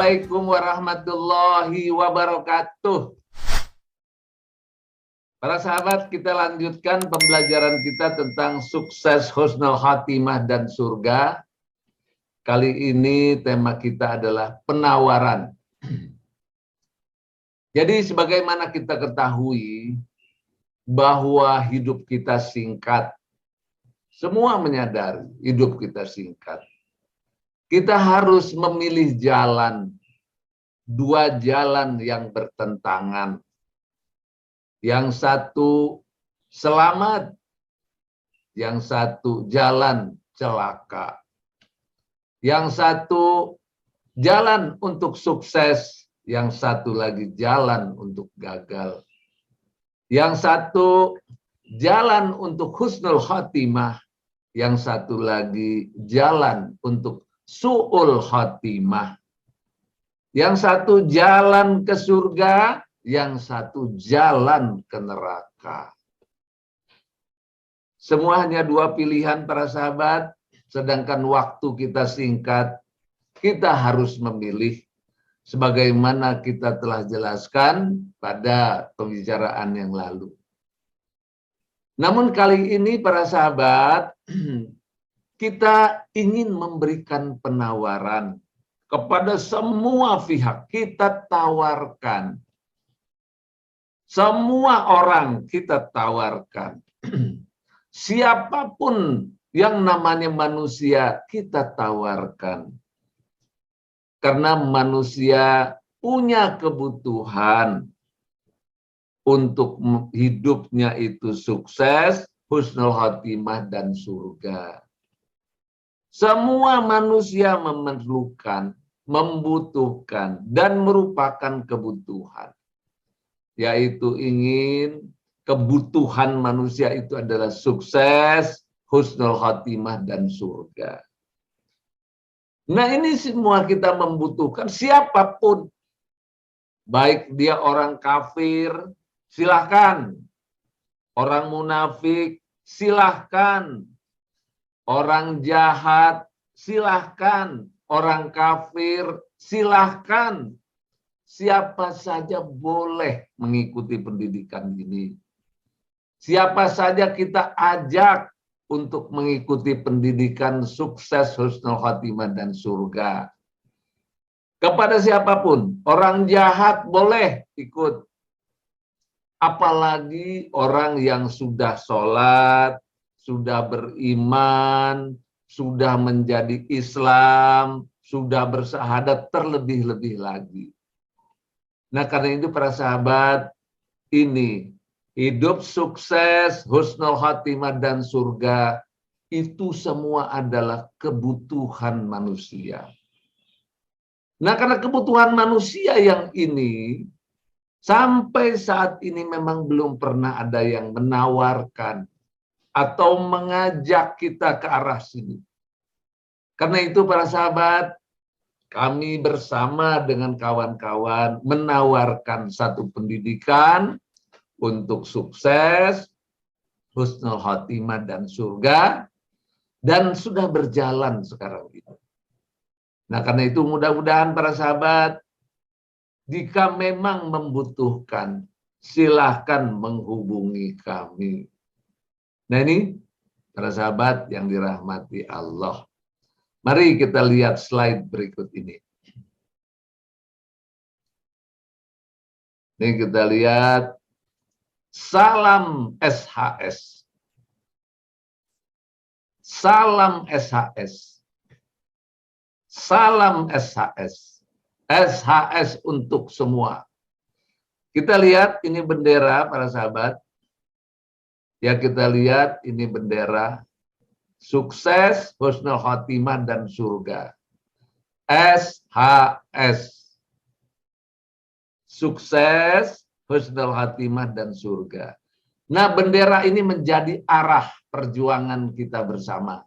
Assalamualaikum warahmatullahi wabarakatuh. Para sahabat, kita lanjutkan pembelajaran kita tentang sukses, husnul khatimah, dan surga. Kali ini tema kita adalah penawaran. Jadi sebagaimana kita ketahui bahwa hidup kita singkat. Semua menyadari hidup kita singkat. Kita harus memilih jalan, dua jalan yang bertentangan. Yang satu selamat, yang satu jalan celaka. Yang satu jalan untuk sukses, yang satu lagi jalan untuk gagal. Yang satu jalan untuk husnul khatimah, yang satu lagi jalan untuk su'ul khatimah. Yang satu jalan ke surga, yang satu jalan ke neraka. Semua hanya dua pilihan para sahabat, sedangkan waktu kita singkat, kita harus memilih sebagaimana kita telah jelaskan pada pembicaraan yang lalu. Namun kali ini para sahabat, kita ingin memberikan penawaran kepada semua pihak. Kita tawarkan. Semua orang kita tawarkan. Siapapun yang namanya manusia kita tawarkan. Karena manusia punya kebutuhan untuk hidupnya itu sukses, husnul khatimah, dan surga. Semua manusia memerlukan, membutuhkan, dan merupakan kebutuhan. Yaitu ingin kebutuhan manusia itu adalah sukses, husnul khatimah, dan surga. Nah ini semua kita membutuhkan, siapapun. Baik dia orang kafir, silahkan. Orang munafik, silahkan. Orang jahat, silahkan. Orang kafir, silahkan. Siapa saja boleh mengikuti pendidikan ini. Siapa saja kita ajak untuk mengikuti pendidikan sukses, husnul khatimah, dan surga. Kepada siapapun, orang jahat boleh ikut. Apalagi orang yang sudah sholat, sudah beriman, sudah menjadi Islam, sudah bersyahadat, terlebih-lebih lagi. Nah karena itu para sahabat, ini hidup sukses, husnul khatimah, dan surga, itu semua adalah kebutuhan manusia. Nah karena kebutuhan manusia yang ini, sampai saat ini memang belum pernah ada yang menawarkan atau mengajak kita ke arah sini. Karena itu para sahabat, kami bersama dengan kawan-kawan menawarkan satu pendidikan untuk sukses, husnul khatimah, dan surga, dan sudah berjalan sekarang ini. Nah karena itu mudah-mudahan para sahabat, jika memang membutuhkan, silahkan menghubungi kami. Nah ini para sahabat yang dirahmati Allah. Mari kita lihat slide berikut ini. Ini kita lihat salam SHS. Salam SHS. Salam SHS. SHS untuk semua. Kita lihat ini bendera para sahabat. Ya kita lihat ini bendera. Sukses, husnul khatimah, dan surga. SHS. Sukses, husnul khatimah, dan surga. Nah, bendera ini menjadi arah perjuangan kita bersama.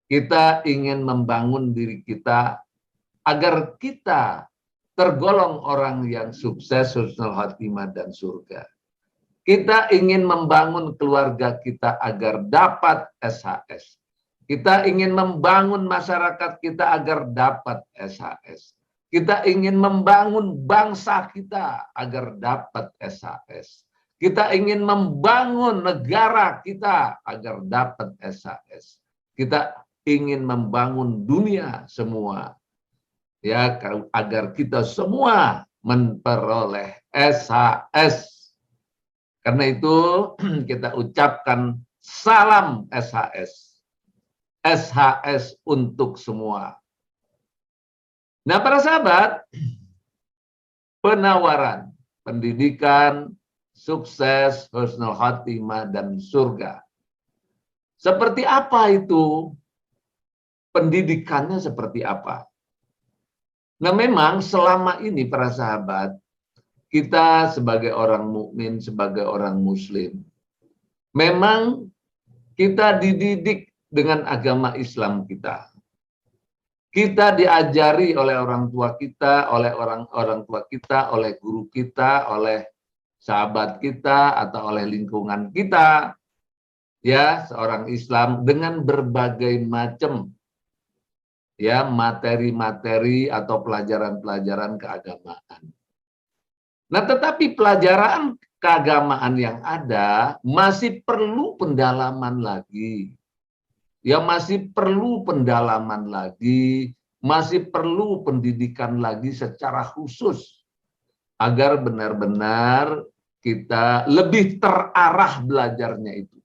Kita ingin membangun diri kita agar kita tergolong orang yang sukses, husnul khatimah, dan surga. Kita ingin membangun keluarga kita agar dapat SHS. Kita ingin membangun masyarakat kita agar dapat SHS. Kita ingin membangun bangsa kita agar dapat SHS. Kita ingin membangun negara kita agar dapat SHS. Kita ingin membangun dunia semua, ya, agar kita semua memperoleh SHS. Karena itu kita ucapkan salam SHS. SHS untuk semua. Nah, para sahabat, penawaran pendidikan, sukses, husnul khotimah, dan surga. Seperti apa itu? Pendidikannya seperti apa? Nah, memang selama ini para sahabat, kita sebagai orang mukmin, sebagai orang muslim, memang kita dididik dengan agama Islam kita. Kita diajari oleh orang tua kita, oleh orang tua kita, oleh guru kita, oleh sahabat kita, atau oleh lingkungan kita, ya, seorang Islam, dengan berbagai macam, ya, materi-materi atau pelajaran-pelajaran keagamaan. Nah, tetapi pelajaran keagamaan yang ada masih perlu pendalaman lagi. Ya, masih perlu pendalaman lagi, masih perlu pendidikan lagi secara khusus agar benar-benar kita lebih terarah belajarnya itu,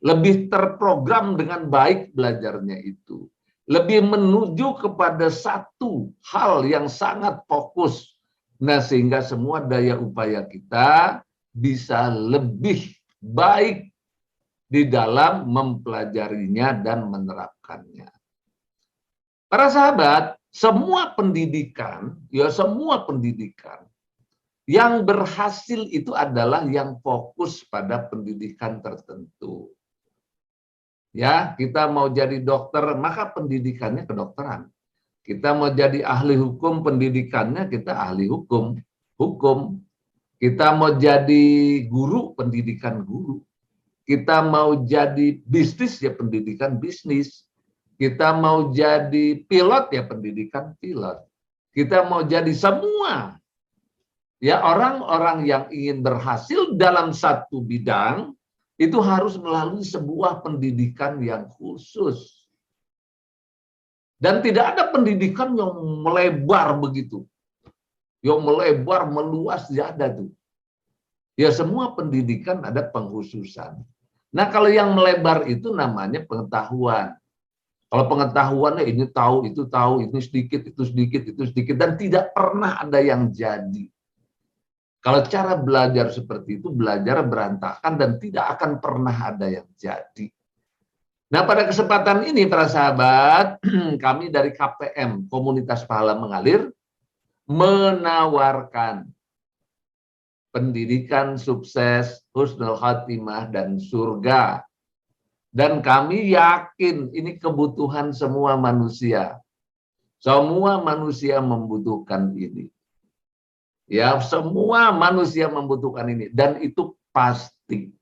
lebih terprogram dengan baik belajarnya itu, lebih menuju kepada satu hal yang sangat fokus. Nah, sehingga semua daya upaya kita bisa lebih baik di dalam mempelajarinya dan menerapkannya. Para sahabat, semua pendidikan, ya semua pendidikan yang berhasil itu adalah yang fokus pada pendidikan tertentu. Ya, kita mau jadi dokter, maka pendidikannya kedokteran. Kita mau jadi ahli hukum, pendidikannya kita ahli hukum. Kita mau jadi guru, pendidikan guru. Kita mau jadi bisnis, ya pendidikan bisnis. Kita mau jadi pilot, ya pendidikan pilot. Kita mau jadi semua. Ya, orang-orang yang ingin berhasil dalam satu bidang, itu harus melalui sebuah pendidikan yang khusus. Dan tidak ada pendidikan yang melebar begitu. Yang melebar, meluas, tidak ada tuh. Ya, semua pendidikan ada pengkhususan. Nah, kalau yang melebar itu namanya pengetahuan. Kalau pengetahuannya ini tahu, ini sedikit, itu sedikit, itu sedikit, dan tidak pernah ada yang jadi. Kalau cara belajar seperti itu, belajar berantakan dan tidak akan pernah ada yang jadi. Nah, pada kesempatan ini, para sahabat, kami dari KPM, Komunitas Pahala Mengalir, menawarkan pendidikan sukses, husnul khotimah, dan surga. Dan kami yakin ini kebutuhan semua manusia. Semua manusia membutuhkan ini. Ya, semua manusia membutuhkan ini. Dan itu pasti.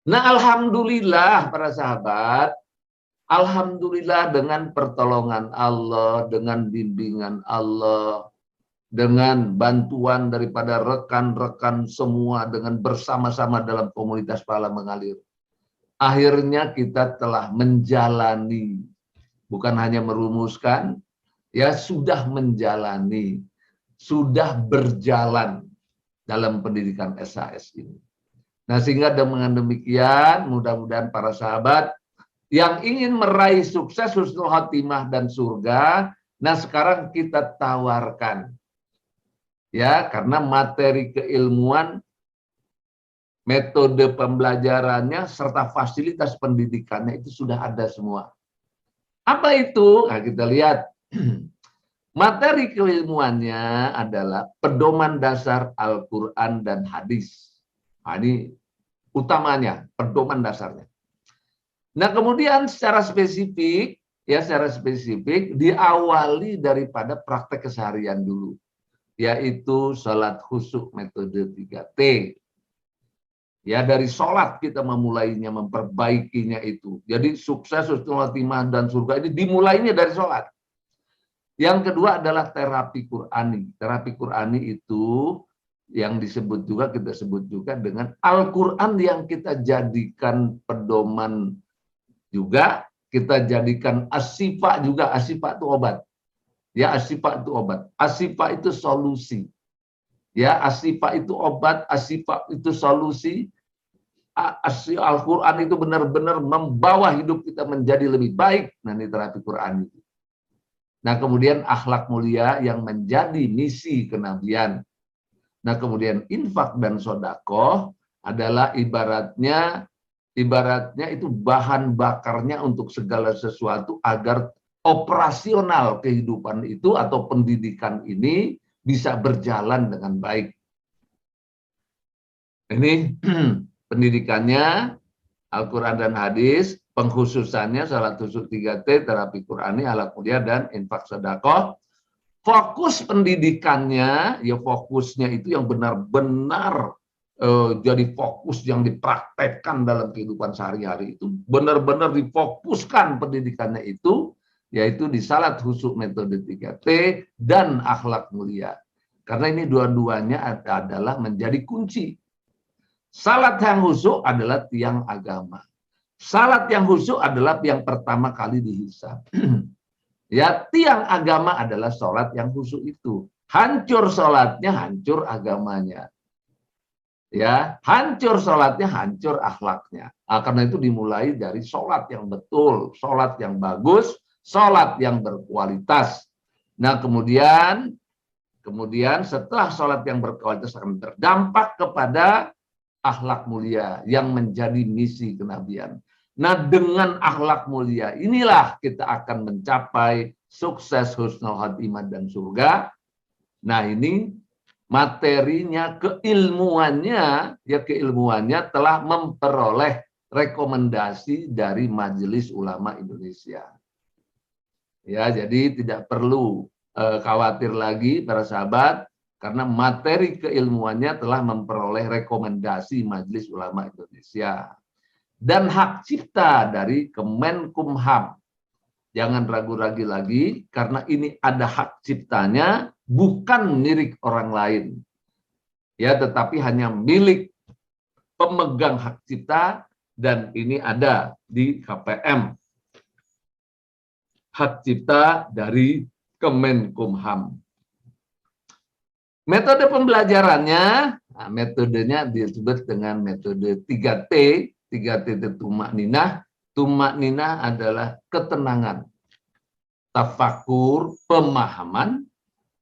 Nah, alhamdulillah para sahabat, alhamdulillah dengan pertolongan Allah, dengan bimbingan Allah, dengan bantuan daripada rekan-rekan semua, dengan bersama-sama dalam komunitas Pahala Mengalir. Akhirnya kita telah menjalani, bukan hanya merumuskan, ya sudah menjalani, sudah berjalan dalam pendidikan SHS ini. Nah, sehingga dengan demikian, mudah-mudahan para sahabat yang ingin meraih sukses, husnul khotimah, dan surga, nah sekarang kita tawarkan. Ya, karena materi keilmuan, metode pembelajarannya, serta fasilitas pendidikannya itu sudah ada semua. Apa itu? Nah, kita lihat. Materi keilmuannya adalah pedoman dasar Al-Quran dan hadis. Nah, ini utamanya, pedoman dasarnya. Nah, kemudian secara spesifik, diawali daripada praktek keseharian dulu, yaitu sholat khusyuk metode 3T. Ya, dari sholat kita memulainya, memperbaikinya itu. Jadi sukses, husnul khotimah, dan surga ini dimulainya dari sholat. Yang kedua adalah terapi Qur'ani. Terapi Qur'ani itu yang disebut juga, kita sebut juga dengan Al-Quran yang kita jadikan pedoman juga, kita jadikan as-sifa juga. As-sifa itu obat. Ya, as-sifa itu obat. As-sifa itu solusi. Ya, as-sifa itu obat, as-sifa itu solusi. Al-Quran itu benar-benar membawa hidup kita menjadi lebih baik. Nah, ini terapi Quran itu. Nah, kemudian akhlak mulia yang menjadi misi kenabian. Nah, kemudian infak dan sodakoh adalah ibaratnya itu bahan bakarnya untuk segala sesuatu agar operasional kehidupan itu atau pendidikan ini bisa berjalan dengan baik. Ini pendidikannya Al-Quran dan hadis, pengkhususannya salat khusus 3T, terapi Qurani, akhlak mulia, dan infak sedekah. Fokus pendidikannya, ya fokusnya itu yang benar-benar jadi fokus yang dipraktekkan dalam kehidupan sehari-hari itu, benar-benar difokuskan pendidikannya itu, yaitu di salat khusus metode 3T dan akhlak mulia. Karena ini dua-duanya adalah menjadi kunci. Salat yang khusyuk adalah tiang agama. Salat yang khusyuk adalah yang pertama kali dihisab. Ya, tiang agama adalah sholat yang khusyuk itu. Hancur sholatnya, hancur agamanya. Ya, hancur sholatnya, hancur akhlaknya. Nah, karena itu dimulai dari sholat yang betul, sholat yang bagus, sholat yang berkualitas. Nah, kemudian setelah sholat yang berkualitas akan berdampak kepada akhlak mulia yang menjadi misi kenabian. Nah, dengan akhlak mulia inilah kita akan mencapai sukses, husnul khotimah, dan surga. Nah, ini materinya, keilmuannya telah memperoleh rekomendasi dari Majelis Ulama Indonesia. Ya, jadi tidak perlu khawatir lagi para sahabat, karena materi keilmuannya telah memperoleh rekomendasi Majelis Ulama Indonesia. Dan hak cipta dari Kemenkumham. Jangan ragu-ragu lagi, karena ini ada hak ciptanya, bukan milik orang lain. Ya, tetapi hanya milik pemegang hak cipta, dan ini ada di KPM. Hak cipta dari Kemenkumham. Metode pembelajarannya, nah, metodenya disebut dengan metode 3T. 3T itu tumak ninah. Tumak ninah adalah ketenangan, tafakur, pemahaman,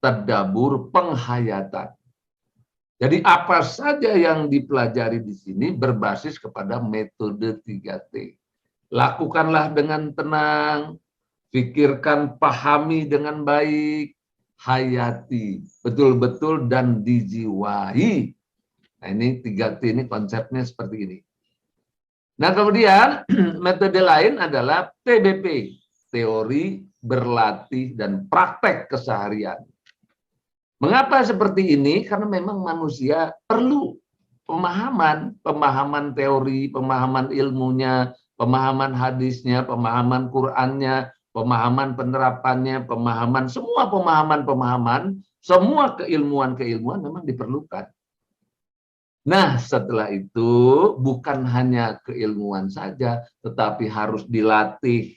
tadabbur, penghayatan. Jadi apa saja yang dipelajari di sini berbasis kepada metode 3T. Lakukanlah dengan tenang, pikirkan, pahami dengan baik, hayati betul-betul dan dijiwai. Nah, ini 3T ini konsepnya seperti ini. Nah, kemudian metode lain adalah TBP, teori, berlatih, dan praktek keseharian. Mengapa seperti ini? Karena memang manusia perlu pemahaman teori, pemahaman ilmunya, pemahaman hadisnya, pemahaman Qur'annya, pemahaman penerapannya, semua pemahaman, semua keilmuan memang diperlukan. Nah, setelah itu bukan hanya keilmuan saja, tetapi harus dilatih.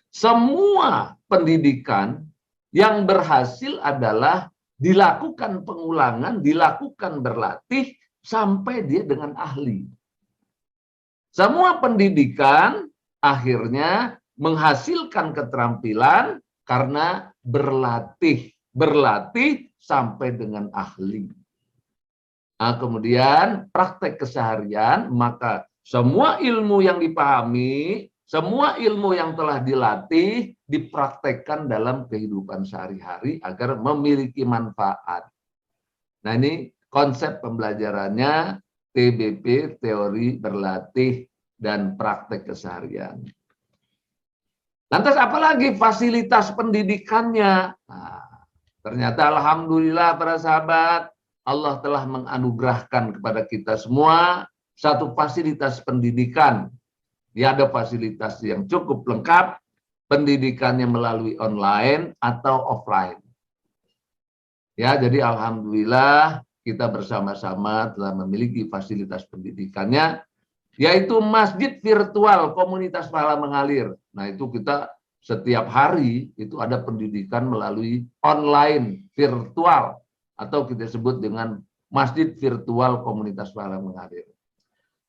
Semua pendidikan yang berhasil adalah dilakukan pengulangan, dilakukan berlatih, sampai dia dengan ahli. Semua pendidikan akhirnya menghasilkan keterampilan karena berlatih sampai dengan ahli. Nah, kemudian praktek keseharian, maka semua ilmu yang dipahami, semua ilmu yang telah dilatih, dipraktekkan dalam kehidupan sehari-hari agar memiliki manfaat. Nah, ini konsep pembelajarannya TBP, teori, berlatih, dan praktek keseharian. Lantas apalagi fasilitas pendidikannya? Nah, ternyata alhamdulillah para sahabat, Allah telah menganugerahkan kepada kita semua satu fasilitas pendidikan. Ya, ada fasilitas yang cukup lengkap, pendidikannya melalui online atau offline. Ya, jadi alhamdulillah kita bersama-sama telah memiliki fasilitas pendidikannya, yaitu masjid virtual komunitas pahala mengalir. Nah, itu kita setiap hari itu ada pendidikan melalui online virtual atau kita sebut dengan masjid virtual komunitas pahala mengalir.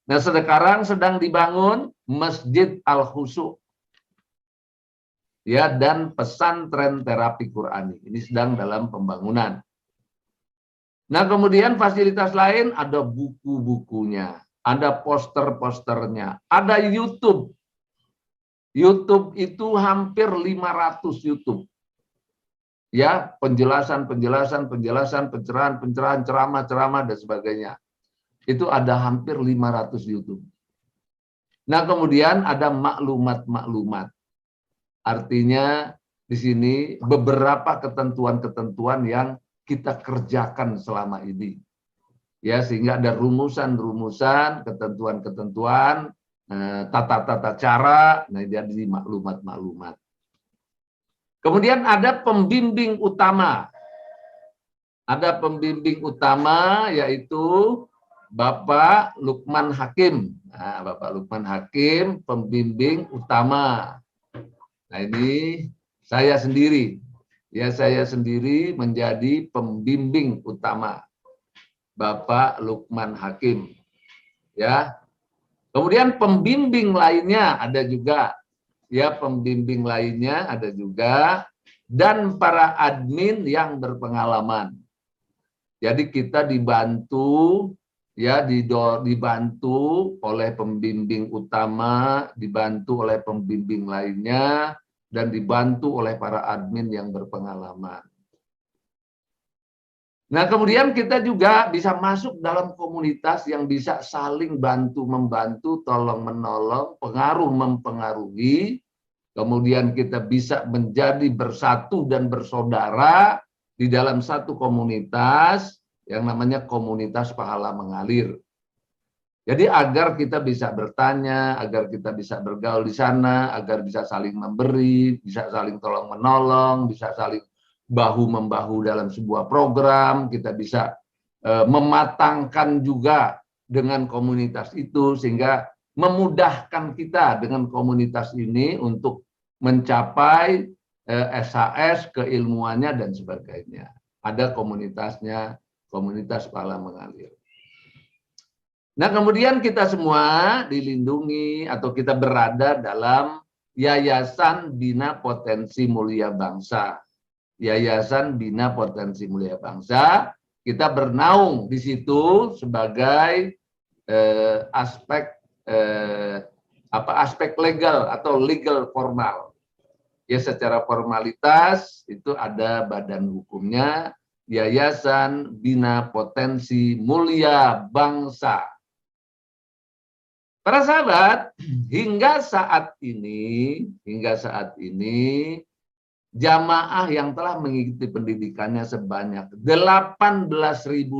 Nah, sekarang sedang dibangun Masjid Al-Khusyu ya, dan pesantren terapi Qurani. Ini sedang dalam pembangunan. Nah, kemudian fasilitas lain ada buku-bukunya, ada poster-posternya, ada YouTube. YouTube itu hampir 500 YouTube. Ya, penjelasan, pencerahan, ceramah, dan sebagainya. Itu ada hampir 500 YouTube. Nah, kemudian ada maklumat-maklumat. Artinya di sini beberapa ketentuan-ketentuan yang kita kerjakan selama ini. Ya, sehingga ada rumusan-rumusan, ketentuan-ketentuan, tata-tata cara, nah jadi maklumat-maklumat. Kemudian ada pembimbing utama. Ada pembimbing utama yaitu Bapak Lukman Hakim. Nah, Bapak Lukman Hakim pembimbing utama. Nah, ini saya sendiri. Ya, saya sendiri menjadi pembimbing utama. Bapak Lukman Hakim. Ya. Kemudian pembimbing lainnya ada juga. Ya, pembimbing lainnya ada juga, dan para admin yang berpengalaman. Jadi kita dibantu, ya, dibantu oleh pembimbing utama, dibantu oleh pembimbing lainnya, dan dibantu oleh para admin yang berpengalaman. Nah, kemudian kita juga bisa masuk dalam komunitas yang bisa saling bantu-membantu, tolong-menolong, pengaruh-mempengaruhi. Kemudian kita bisa menjadi bersatu dan bersaudara di dalam satu komunitas yang namanya komunitas pahala mengalir. Jadi agar kita bisa bertanya, agar kita bisa bergaul di sana, agar bisa saling memberi, bisa saling tolong-menolong, bisa saling bahu-membahu dalam sebuah program, kita bisa mematangkan juga dengan komunitas itu, sehingga memudahkan kita dengan komunitas ini untuk mencapai SHS, keilmuannya, dan sebagainya. Ada komunitasnya, komunitas pahala mengalir. Nah, kemudian kita semua dilindungi atau kita berada dalam Yayasan Bina Potensi Mulia Bangsa. Yayasan Bina Potensi Mulia Bangsa, kita bernaung di situ sebagai aspek legal atau legal formal. Ya, secara formalitas itu ada badan hukumnya, Yayasan Bina Potensi Mulia Bangsa. Para sahabat, hingga saat ini jamaah yang telah mengikuti pendidikannya sebanyak 18.000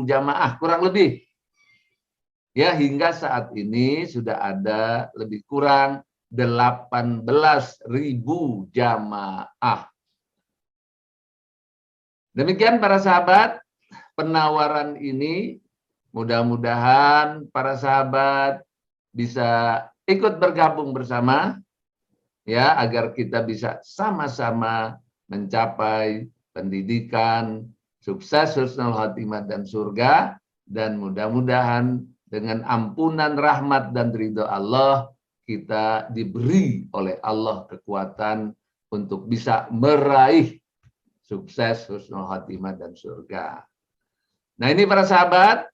jamaah kurang lebih. Ya, hingga saat ini sudah ada lebih kurang 18.000 jamaah. Demikian para sahabat, penawaran ini mudah-mudahan para sahabat bisa ikut bergabung bersama, ya, agar kita bisa sama-sama mencapai pendidikan, sukses, husnul khotimah, dan surga. Dan mudah-mudahan dengan ampunan, rahmat, dan ridho Allah, kita diberi oleh Allah kekuatan untuk bisa meraih sukses, husnul khotimah, dan surga. Nah, ini para sahabat,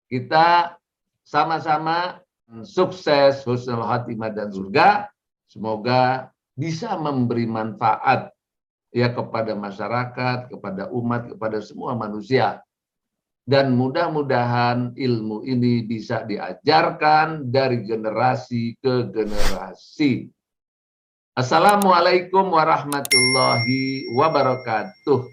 kita sama-sama sukses, husnul khotimah, dan surga. Semoga bisa memberi manfaat ya kepada masyarakat, kepada umat, kepada semua manusia. Dan mudah-mudahan ilmu ini bisa diajarkan dari generasi ke generasi. Assalamualaikum warahmatullahi wabarakatuh.